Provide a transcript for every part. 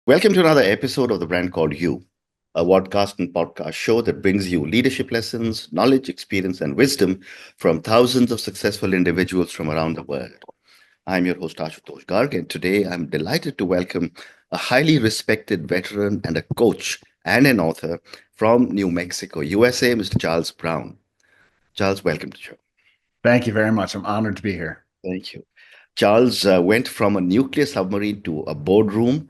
Welcome to another episode of the brand called You, a podcast and podcast show that brings you leadership lessons, knowledge, experience, and wisdom from thousands of successful individuals from around the world. I'm your host, Ashutosh Garg, and today I'm delighted to welcome a highly respected veteran and a coach and an author from New Mexico, USA, Mr. Charles Browne. Charles, welcome to the show. Thank you very much. I'm honored to be here. Thank you. Charles went from a nuclear submarine to a boardroom.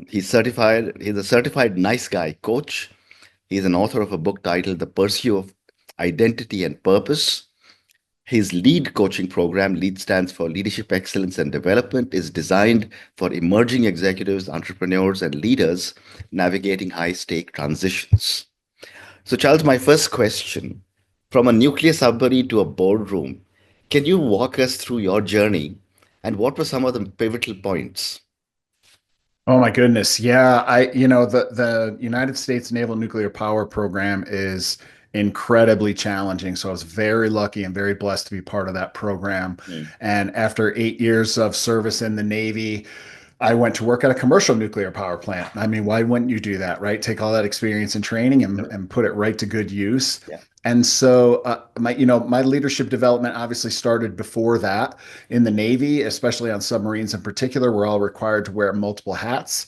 He's certified. He's a certified nice guy coach. He's an author of a book titled The Pursuit of Identity and Purpose. His lead coaching program, LEAD stands for Leadership Excellence and Development, is designed for emerging executives, entrepreneurs, and leaders navigating high stake transitions. So, Charles, my first question, from a nuclear submarine to a boardroom, can you walk us through your journey and what were some of the pivotal points? Oh my goodness. Yeah, the United States Naval Nuclear Power Program is incredibly challenging. So I was very lucky and very blessed to be part of that program. Mm. And after 8 years of service in the Navy, I went to work at a commercial nuclear power plant. I mean, why wouldn't you do that, right? Take all that experience and training and put it right to good use. Yeah. And so my leadership development obviously started before that in the Navy, especially on submarines in particular. We're all required to wear multiple hats.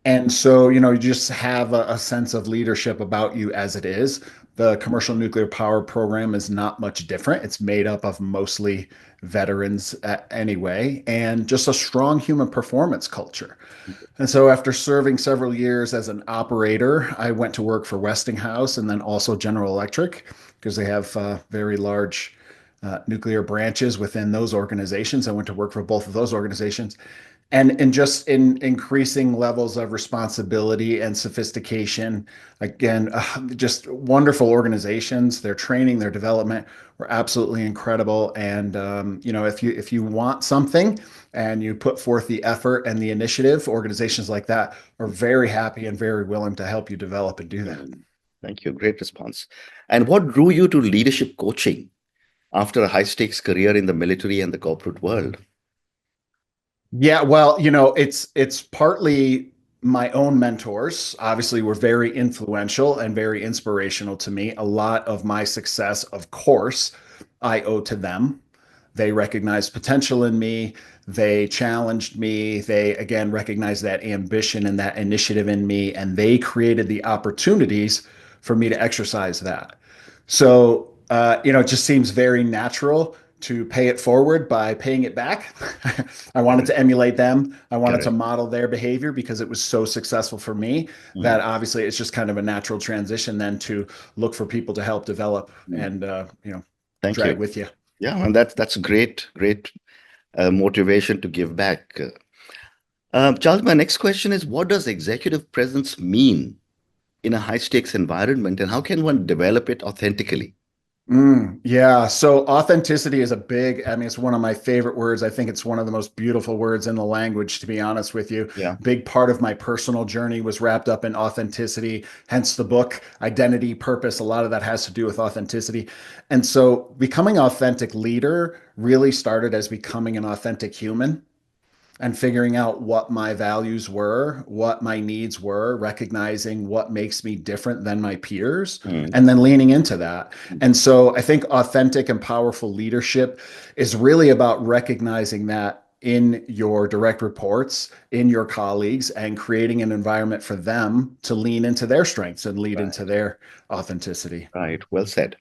And so, you just have a sense of leadership about you as it is. The commercial nuclear power program is not much different. It's made up of mostly veterans anyway, and just a strong human performance culture. And so, after serving several years as an operator, I went to work for Westinghouse and then also General Electric because they have very large nuclear branches within those organizations. I went to work for both of those organizations and just in increasing levels of responsibility and sophistication. Again, just wonderful organizations. Their training, their development were absolutely incredible. And if you want something and you put forth the effort and the initiative, organizations like that are very happy and very willing to help you develop and do that. Mm. Thank you. Great response. And what drew you to leadership coaching after a high stakes career in the military and the corporate world? Yeah, well, it's partly my own mentors obviously were very influential and very inspirational to me. A lot of my success, of course, I owe to them. They recognized potential in me. They challenged me. They again recognized that ambition and that initiative in me, and they created the opportunities for me to exercise that. So, it just seems very natural to pay it forward by paying it back. I wanted Correct. to emulate them. I wanted to Correct. model their behavior because it was so successful for me that Mm. obviously it's just kind of a natural transition then to look for people to help develop Mm. and Thank drag you. with you. Yeah, and that's great motivation to give back. Charles, my next question is, what does executive presence mean in a high stakes environment, and how can one develop it authentically? Yeah. So authenticity is a big, I mean, it's one of my favorite words. I think it's one of the most beautiful words in the language, to be honest with you. Yeah. Big part of my personal journey was wrapped up in authenticity, hence the book, Identity, Purpose. A lot of that has to do with authenticity. And so becoming authentic leader really started as becoming an authentic human and figuring out what my values were, what my needs were, recognizing what makes me different than my peers, Mm. and then leaning into that. And so I think authentic and powerful leadership is really about recognizing that in your direct reports, in your colleagues, and creating an environment for them to lean into their strengths and lead into Right. their authenticity. Right. Well said.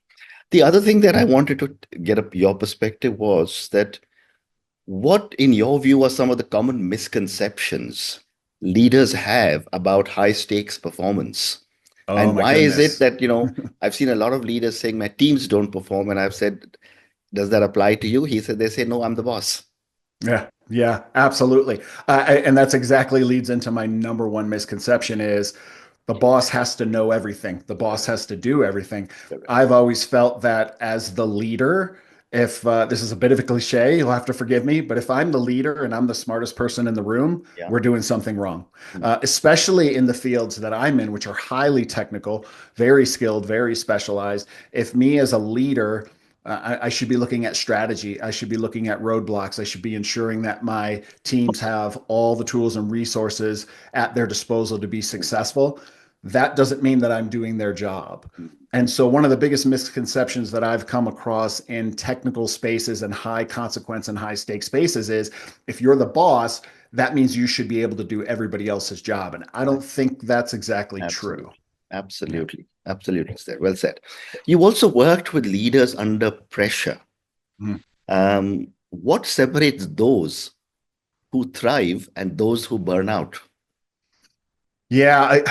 The other thing that I wanted to get your perspective was that what, in your view, are some of the common misconceptions leaders have about high stakes performance? Oh And my why is it goodness. that, I've seen a lot of leaders saying my teams don't perform, and I've said, does that apply to you? He said, they say, no, I'm the boss. Yeah, yeah, absolutely. And that's exactly leads into my number one misconception is the boss has to know everything. The boss has to do everything. Correct. I've always felt that as the leader, if this is a bit of a cliche, you'll have to forgive me, but if I'm the leader and I'm the smartest person in the room, Yeah. we're doing something wrong. Mm. Especially in the fields that I'm in, which are highly technical, very skilled, very specialized. If me as a leader I should be looking at strategy. I should be looking at roadblocks. I should be ensuring that my teams have all the tools and resources at their disposal to be successful. That doesn't mean that I'm doing their job. And so, one of the biggest misconceptions that I've come across in technical spaces and high consequence and high stake spaces is if you're the boss, that means you should be able to do everybody else's job. And I don't think that's exactly true. Absolutely. Yeah. Absolutely. Absolutely said. Well said. You also worked with leaders under pressure. Mm. What separates those who thrive and those who burn out? Yeah,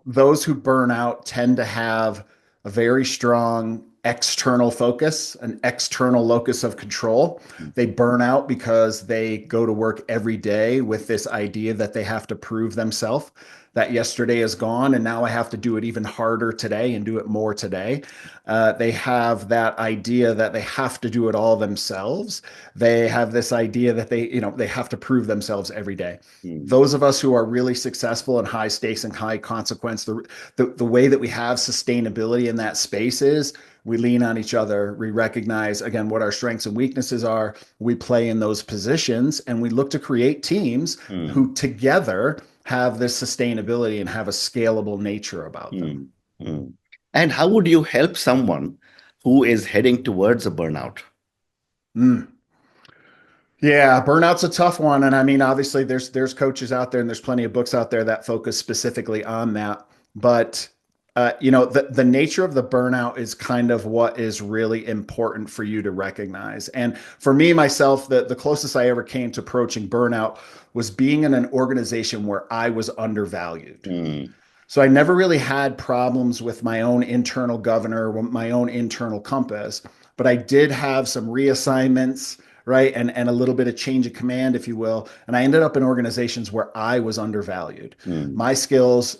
those who burn out tend to have a very strong external focus, an external locus of control. They burn out because they go to work every day with this idea that they have to prove themselves, that yesterday is gone and now I have to do it even harder today and do it more today. They have that idea that they have to do it all themselves. They have this idea that they have to prove themselves every day. Mm, Those of us who are really successful in high stakes and high consequence, the way that we have sustainability in that space is we lean on each other. We recognize, again, what our strengths and weaknesses are. We play in those positions and we look to create teams mm, who together have this sustainability and have a scalable nature about them. mm, mm. And how would you help someone who is heading towards a burnout? Mm. Yeah, burnout's a tough one. And I mean, obviously there's coaches out there and there's plenty of books out there that focus specifically on that. But the nature of the burnout is kind of what is really important for you to recognize. And for me, myself, the closest I ever came to approaching burnout was being in an organization where I was undervalued. Mm, So I never really had problems with my own internal governor, my own internal compass, but I did have some reassignments, right? And a little bit of change of command, if you will. And I ended up in organizations where I was undervalued. mm, My skills,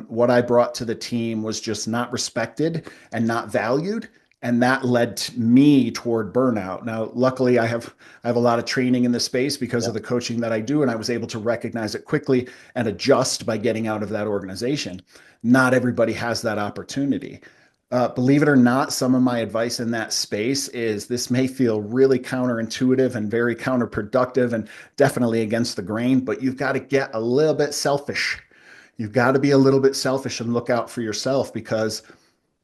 what I brought to the team was just not respected and not valued. And that led me toward burnout. Now, luckily, I have a lot of training in this space because yeah. of the coaching that I do, and I was able to recognize it quickly and adjust by getting out of that organization. Not everybody has that opportunity. Believe it or not, some of my advice in that space is this may feel really counterintuitive and very counterproductive and definitely against the grain, but you've got to get a little bit selfish. You've got to be a little bit selfish and look out for yourself because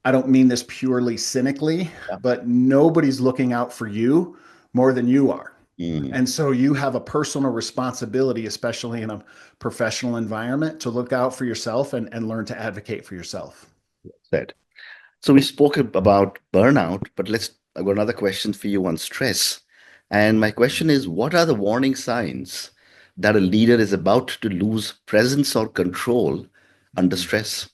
I don't mean this purely cynically, Yeah. but nobody's looking out for you more than you are. Mm, And so you have a personal responsibility, especially in a professional environment, to look out for yourself and learn to advocate for yourself. said. So we spoke about burnout, but I've got another question for you on stress. And my question is, what are the warning signs that a leader is about to lose presence or control under Mhm. stress?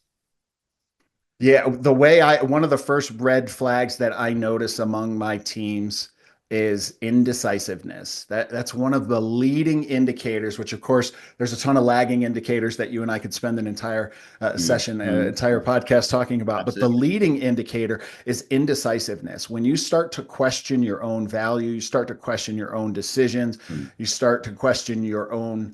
Yeah, one of the first red flags that I notice among my teams is indecisiveness. That's one of the leading indicators, which of course there's a ton of lagging indicators that you and I could spend an entire Mm, session, mm, entire podcast talking about. But the absolutely. leading indicator is indecisiveness. When you start to question your own value, you start to question your own decisions, Mm, you start to question your own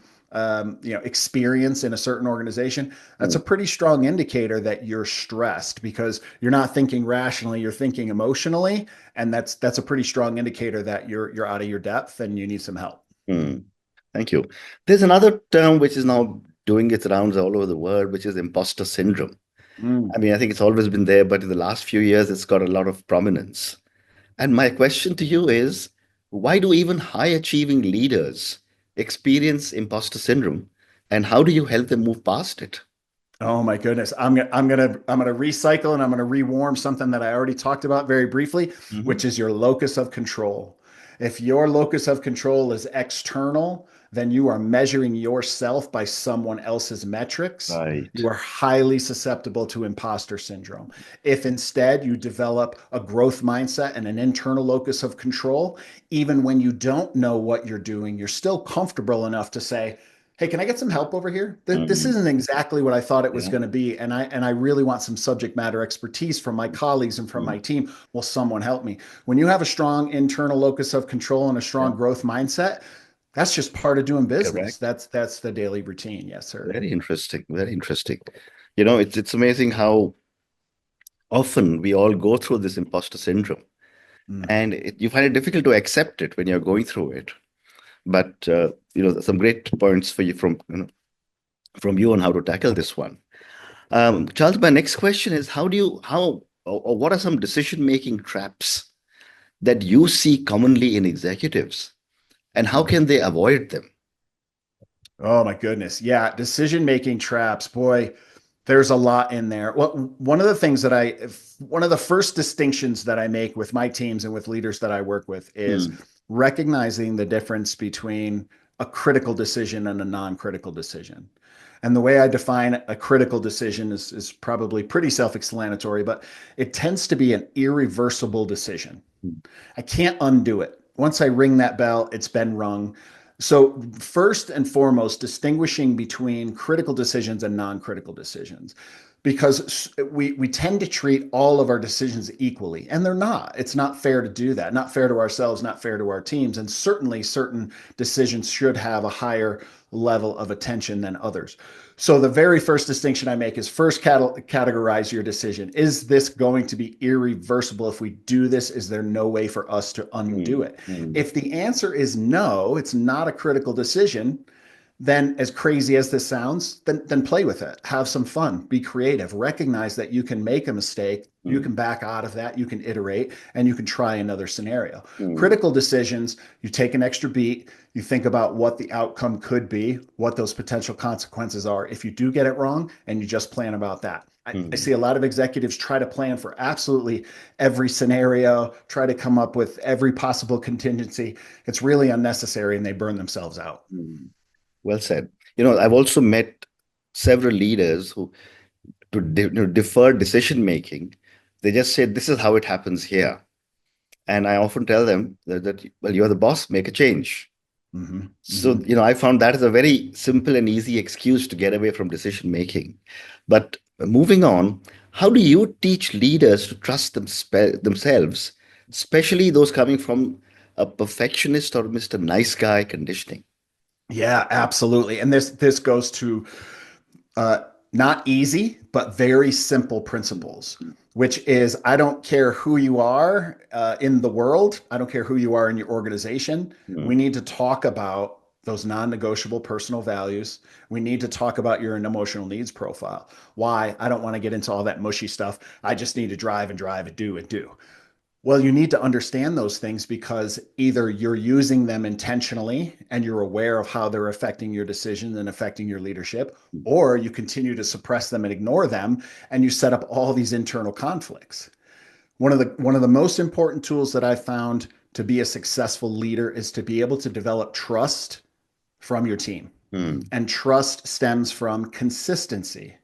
experience in a certain organization, that's a mm, pretty strong indicator that you're stressed because you're not thinking rationally, you're thinking emotionally, and that's a pretty strong indicator that you're out of your depth and you need some help. mm. Thank you. There's another term which is now doing its rounds all over the world, which is imposter syndrome. Mm. I mean, I think it's always been there, but in the last few years, it's got a lot of prominence. And my question to you is, why do even high achieving leaders experience imposter syndrome? And how do you help them move past it? Oh my goodness. I'm gonna recycle and I'm gonna rewarm something that I already talked about very briefly, Hmm. which is your locus of control. If your locus of control is external, then you are measuring yourself by someone else's metrics. Right. You are highly susceptible to imposter syndrome. If instead you develop a growth mindset and an internal locus of control, even when you don't know what you're doing, you're still comfortable enough to say, hey, can I get some help over here? This Mm, isn't exactly what I thought it was yeah. going to be, and I really want some subject matter expertise from my colleagues and from Mm, my team. Will someone help me? When you have a strong internal locus of control and a yeah. strong growth mindset, that's just part of doing business. Correct. That's the daily routine. Yes, sir. Very interesting. Very interesting. You know, it's amazing how often we all go through this imposter syndrome. Mm. and you find it difficult to accept it when you're going through it. But some great points for you from you on how to tackle this one. Charles, my next question is how or what are some decision-making traps that you see commonly in executives, and how can they avoid them? Oh my goodness. Yeah, decision making traps. Boy, there's a lot in there. Well, one of the things that one of the first distinctions that I make with my teams and with leaders that I work with is Hmm. recognizing the difference between a critical decision and a non-critical decision. And the way I define a critical decision is probably pretty self-explanatory, but it tends to be an irreversible decision. I can't undo it. Once I ring that bell, it's been rung. So, first and foremost, distinguishing between critical decisions and non critical decisions, because we tend to treat all of our decisions equally, and they're not. It's not fair to do that, not fair to ourselves, not fair to our teams. And certainly, certain decisions should have a higher level of attention than others. So the very first distinction I make is first categorize your decision. Is this going to be irreversible? If we do this, is there no way for us to undo Hmm. it? Hmm. If the answer is no, it's not a critical decision, then as crazy as this sounds, then play with it. Have some fun. Be creative. Recognize that you can make a mistake. You Hmm. can back out of that. You can iterate and you can try another scenario. Hmm. Critical decisions, you take an extra beat. You think about what the outcome could be, what those potential consequences are if you do get it wrong, and you just plan about that. I Hmm. see a lot of executives try to plan for absolutely every scenario, try to come up with every possible contingency. It's really unnecessary and they burn themselves out. Hmm. Well said. I've also met several leaders who, defer decision making, they just say, "This is how it happens here." And I often tell them that, well, you're the boss, make a change. Mm-hmm, So, mm-hmm. I found that is a very simple and easy excuse to get away from decision making. But moving on, how do you teach leaders to trust themselves, especially those coming from a perfectionist or Mr. Nice Guy conditioning? Yeah, absolutely. And this goes to uh, not easy, but very simple principles, which is I don't care who you are in the world, I don't care who you are in your organization. We Mm, need to talk about those non negotiable personal values. We need to talk about your emotional needs profile. Why? I don't want to get into all that mushy stuff. I just need to drive and drive and do and do. Well, you need to understand those things because either you're using them intentionally and you're aware of how they're affecting your decisions and affecting your leadership, mm, or you continue to suppress them and ignore them and you set up all these internal conflicts. One of the most important tools that I found to be a successful leader is to be able to develop trust from your team. mm, And trust stems from consistency.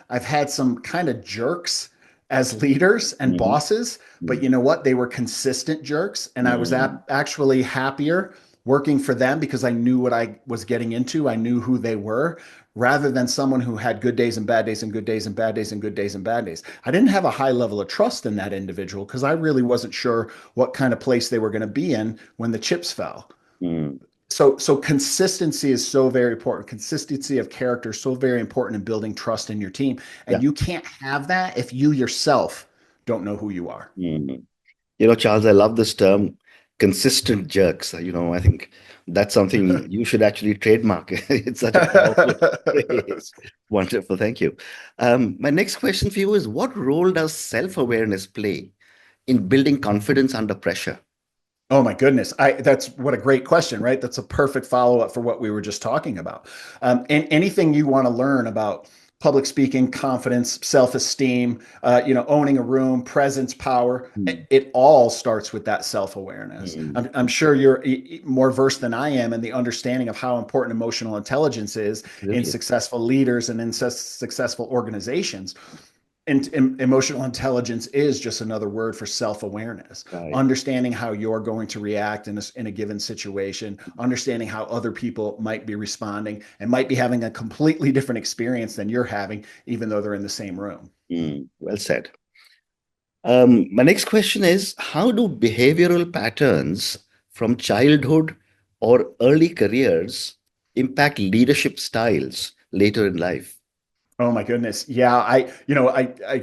I've had some kind of jerks as leaders and mhm, bosses, but mm, you know what? They were consistent jerks, and I was mm, actually happier working for them because I knew what I was getting into. I knew who they were, rather than someone who had good days and bad days and good days and bad days and good days and bad days. I didn't have a high level of trust in that individual because I really wasn't sure what kind of place they were going to be in when the chips fell. mm. So consistency is so very important. Consistency of character is so very important in building trust in your team. And Yeah. you can't have that if you yourself don't know who you are. Mm. Charles, I love this term, consistent jerks. I think that's something you should actually trademark. It's such a powerful phrase. Wonderful. Thank you. My next question for you is, what role does self-awareness play in building confidence under pressure? Oh my goodness. That's what a great question, right? That's a perfect follow-up for what we were just talking about. And anything you want to learn about public speaking, confidence, self-esteem, owning a room, presence, power, Mm, it all starts with that self-awareness. mm, I'm sure you're more versed than I am in the understanding of how important emotional intelligence is in absolutely. successful leaders and in successful organizations. And emotional intelligence is just another word for self-awareness, Right. understanding how you're going to react in a given situation, understanding how other people might be responding and might be having a completely different experience than you're having, even though they're in the same room. Well said. My next question is, how do behavioral patterns from childhood or early careers impact leadership styles later in life? Oh my goodness. Yeah, I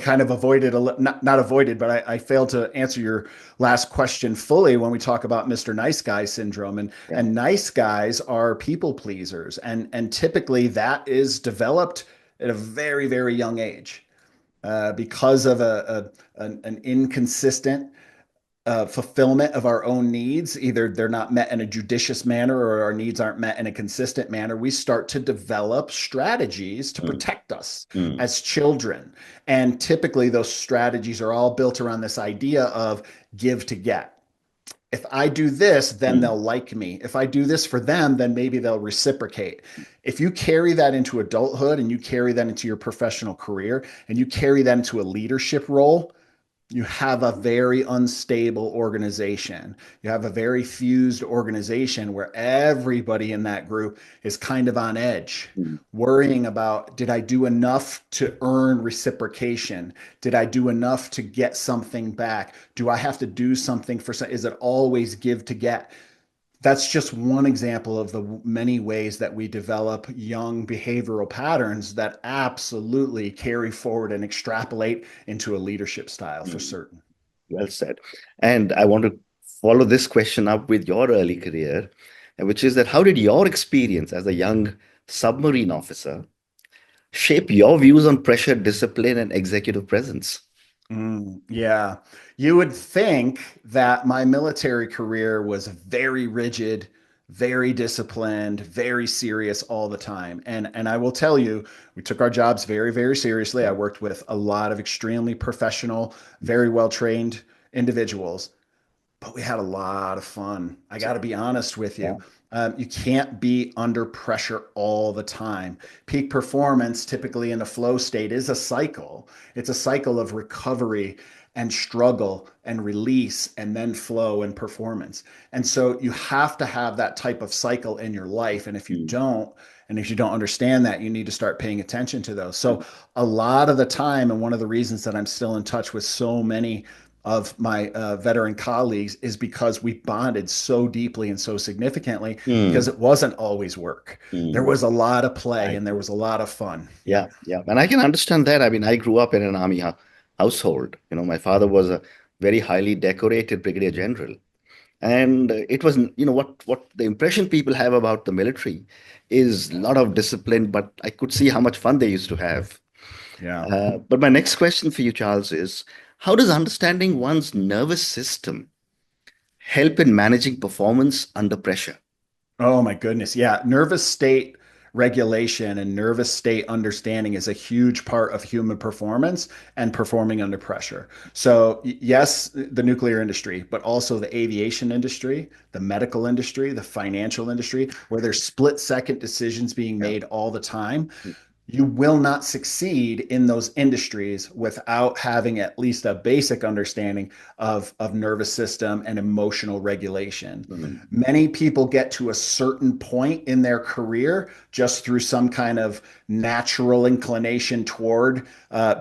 kind of avoided not avoided, but I failed to answer your last question fully when we talk about Mr. Nice Guy syndrome. Yeah. And nice guys are people pleasers. And typically that is developed at a very, very young age because of an inconsistent fulfillment of our own needs. Either they're not met in a judicious manner or our needs aren't met in a consistent manner. We start to develop strategies to Mm, protect us mm, as children. And typically, those strategies are all built around this idea of give to get. If I do this, then mm, they'll like me. If I do this for them, then maybe they'll reciprocate. If you carry that into adulthood and you carry that into your professional career and you carry that into a leadership role, you have a very unstable organization. You have a very fused organization where everybody in that group is kind of on edge, mm, worrying about, did I do enough to earn reciprocation? Did I do enough to get something back? Do I have to do something for some? Is it always give to get? That's just one example of the many ways that we develop young behavioral patterns that absolutely carry forward and extrapolate into a leadership style for mm. certain. Well said. And I want to follow this question up with your early career, which is that how did your experience as a young submarine officer shape your views on pressure, discipline, and executive presence? Yeah. You would think that my military career was very rigid, very disciplined, very serious all the time. And I will tell you, we took our jobs very, very seriously. I Yeah. worked with a lot of extremely professional, very well trained individuals, but we had a lot of fun. I got to be honest with Yeah. you. You can't be under pressure all the time. Peak performance, typically in a flow state, is a cycle. It's a cycle of recovery and struggle and release and then flow and performance. And so you have to have that type of cycle in your life. Mm, And if you don't understand that, you need to start paying attention to those. mm, So a lot of the time, and one of the reasons that I'm still in touch with so many of my veteran colleagues is because we bonded so deeply and so significantly because mm, it wasn't always work. There mm. was a lot of play I and there agree. was a lot of fun. Yeah, Yeah. yeah. And I can understand that. I mean, I grew up in an army household. My father was a very highly decorated brigadier general. And it was, what the impression people have about the military is a lot of discipline, but I could see how much fun they used to have. Yeah. But my next question for you, Charles, is how does understanding one's nervous system help in managing performance under pressure? Oh my goodness. Yeah. Nervous state regulation and nervous state understanding is a huge part of human performance and performing under pressure. So, yes, the nuclear industry, but also the aviation industry, the medical industry, the financial industry, where there's split second decisions being Yeah. made all the time. You will not succeed in those industries without having at least a basic understanding of nervous system and emotional regulation. Mm, Many people get to a certain point in their career just through some kind of natural inclination toward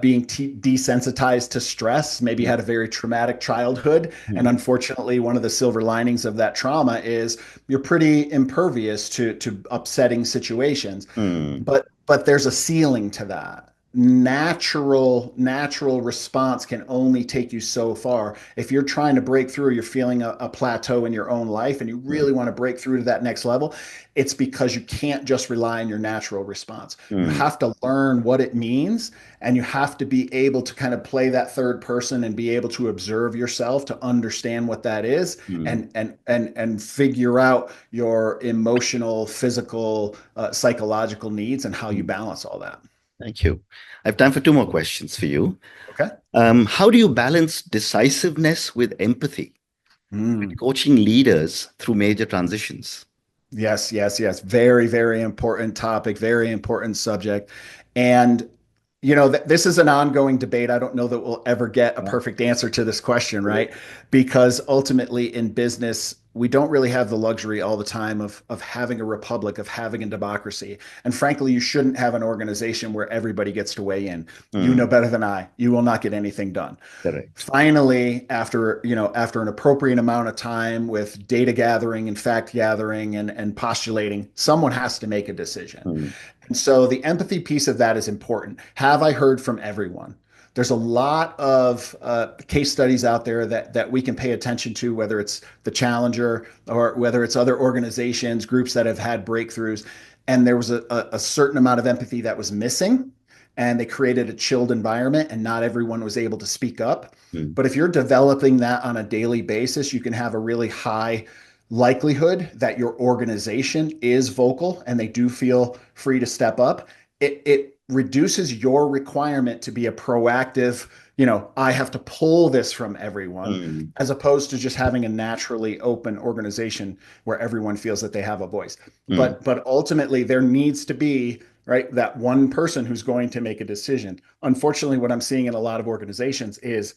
being desensitized to stress. Maybe mm, had a very traumatic childhood. And mm, unfortunately, one of the silver linings of that trauma is you're pretty impervious to upsetting situations. mm, But there's a ceiling to that. Natural response can only take you so far. If you're trying to break through, you're feeling a plateau in your own life and you mm, really want to break through to that next level, it's because you can't just rely on your natural response. You mm, have to learn what it means and you have to be able to kind of play that third person and be able to observe yourself to understand what that is mm, and figure out your emotional, physical, psychological needs and how you mm. balance all that. Thank you. I have time for two more questions for you. Okay. How do you balance decisiveness with empathy when Mm. coaching leaders through major transitions? Yes, yes, yes. Very, very important topic, very important subject. And, this is an ongoing debate. I don't know that we'll ever get a Yeah. perfect answer to this question, right? Because ultimately in business, we don't really have the luxury all the time of having a republic, of having a democracy. And frankly, you shouldn't have an organization where everybody gets to weigh in. You know Mm, better than I. You will not get anything done. correct. Finally, after an appropriate amount of time with data gathering and fact gathering and postulating, someone has to make a decision. Mm, And so the empathy piece of that is important. Have I heard from everyone? There's a lot of case studies out there that we can pay attention to, whether it's the Challenger or whether it's other organizations, groups that have had breakthroughs. And there was a certain amount of empathy that was missing, and they created a chilled environment, and not everyone was able to speak up. Mm, But if you're developing that on a daily basis, you can have a really high likelihood that your organization is vocal and they do feel free to step up. It reduces your requirement to be a proactive, I have to pull this from everyone, mm, as opposed to just having a naturally open organization where everyone feels that they have a voice. mm. But ultimately there needs to be, right, that one person who's going to make a decision. Unfortunately, what I'm seeing in a lot of organizations is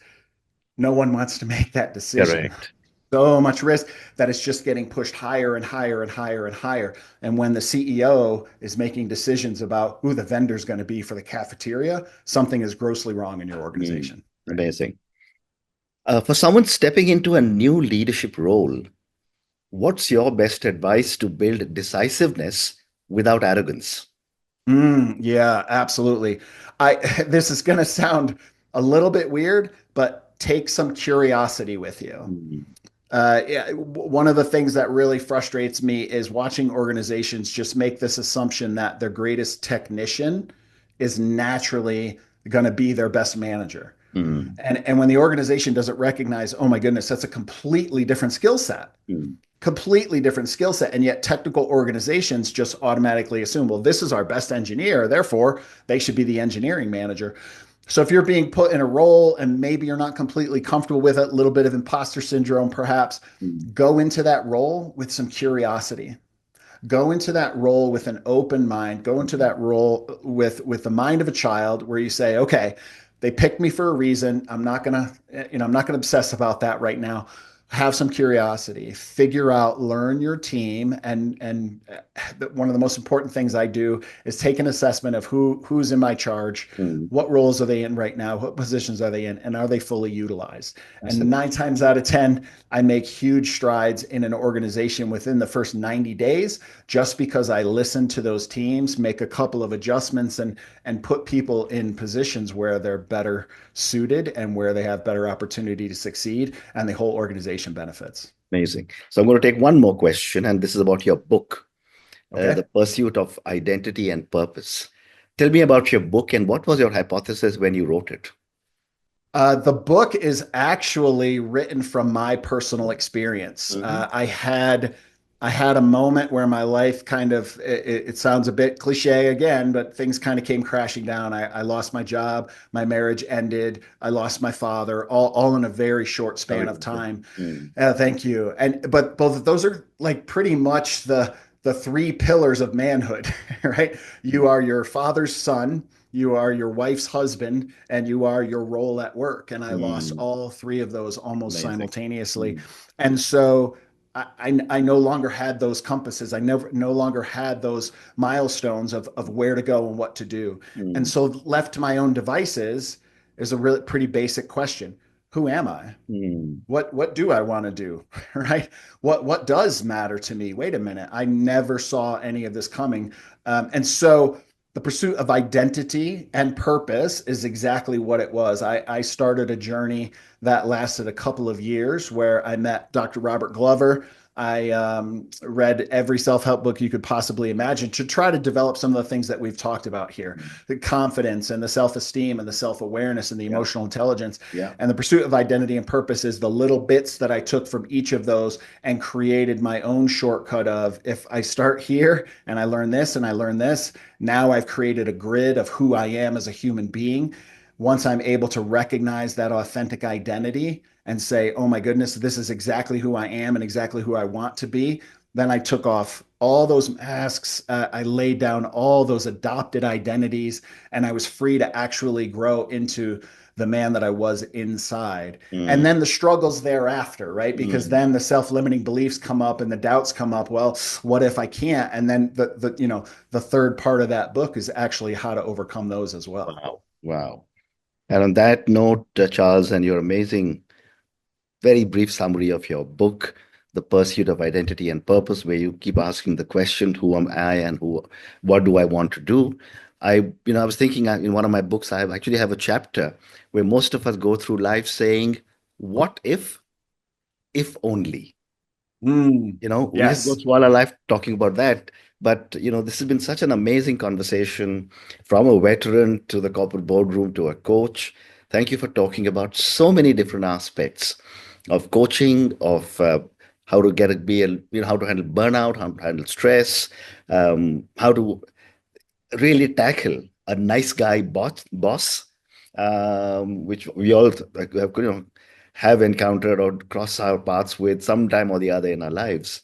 no one wants to make that decision. Correct. So much risk that it's just getting pushed higher and higher and higher and higher. And when the CEO is making decisions about who the vendor is going to be for the cafeteria, something is grossly wrong in your Mm. organization. Right. Amazing. For someone stepping into a new leadership role, what's your best advice to build decisiveness without arrogance? Yeah, absolutely. I This is going to sound a little bit weird, but take some curiosity with you. Mm, Yeah, one of the things that really frustrates me is watching organizations just make this assumption that their greatest technician is naturally going to be their best manager. mm, And when the organization doesn't recognize, oh my goodness, that's a completely different skill set, mm, completely different skill set. And yet technical organizations just automatically assume, well, this is our best engineer, therefore they should be the engineering manager. So if you're being put in a role and maybe you're not completely comfortable with it, a little bit of imposter syndrome, perhaps, mm, go into that role with some curiosity. Go into that role with an open mind. Go into mm, that role with the mind of a child, where you say, okay, they picked me for a reason. I'm not gonna obsess about that right now. Have some curiosity, figure out, learn your team, and one of the most important things I do is take an assessment of who's in my charge, mm. what roles are they in right now, what positions are they in, and are they fully utilized? And Fascinating. 9 times out of 10, I make huge strides in an organization within the first 90 days, just because I listen to those teams, make a couple of adjustments, and put people in positions where they're better suited and where they have better opportunity to succeed, and the whole organization benefits. Amazing. So I'm going to take one more question, and this is about your book, The Okay. Pursuit of Identity and Purpose. Tell me about your book and what was your hypothesis when you wrote it? The book is actually written from my personal experience. Hmm. I had a moment where my life kind of, it sounds a bit cliche again, but things kind of came crashing down. I lost my job, my marriage ended, I lost my father, all in a very short Sorry span of to hear. time. Mm, Thank you. And but both of those are like pretty much the three pillars of manhood, right? You are your father's son, you are your wife's husband, and you are your role at work. And I lost mm, all three of those almost amazing. simultaneously. Mm, And so I no longer had those compasses. I never no longer had those milestones of where to go and what to do. And mm, so left to my own devices is a really pretty basic question. Who am I? mm, What do I want to do? Right? What does matter to me? Wait a minute. I never saw any of this coming. And so the pursuit of identity and purpose is exactly what it was. I started a journey that lasted a couple of years where I met Dr. Robert Glover. I read every self help book you could possibly imagine to try to develop some of the things that we've talked about here, mm. the confidence and the self esteem and the self awareness and the Yeah, emotional intelligence. yeah. And the pursuit of identity and purpose is the little bits that I took from each of those and created my own shortcut of, if I start here and I learn this and I learn this, now I've created a grid of who I am as a human being. Once I'm able to recognize that authentic identity and say, oh my goodness, this is exactly who I am and exactly who I want to be, then I took off all those masks. I laid down all those adopted identities, and I was free to actually grow into the man that I was inside. And Mm, then the struggles thereafter, right? Because mm. then the self-limiting beliefs come up and the doubts come up. Well, what if I can't? And then the third part of that book is actually how to overcome those as well. Wow, wow. And on that note, Charles, and your amazing, very brief summary of your book, the pursuit of identity and purpose, where you keep asking the question, who am I and what do I want to do? I was thinking in one of my books, I actually have a chapter where most of us go through life saying, what if only? We just go Yes. through all our life talking about that. But, this has been such an amazing conversation from a veteran to the corporate boardroom to a coach. Thank you for talking about so many different aspects of coaching, of how to how to handle burnout, how to handle stress, how to really tackle a nice guy boss, which we all have encountered or crossed our paths with sometime or the other in our lives.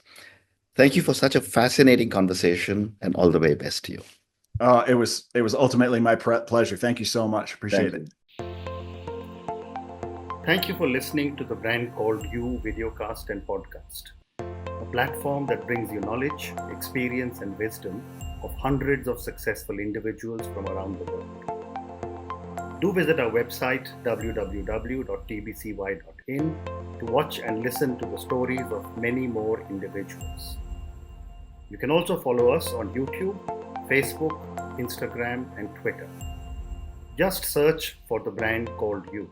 Thank you for such a fascinating conversation, and all the very best to you. It was ultimately my pleasure. Thank you so much. Appreciate Thank it. you. Thank you for listening to the Brand Called You videocast and podcast, a platform that brings you knowledge, experience, and wisdom of hundreds of successful individuals from around the world. Do visit our website www.tbcy.in to watch and listen to the stories of many more individuals. You can also follow us on YouTube, Facebook, Instagram, and Twitter. Just search for the brand called You.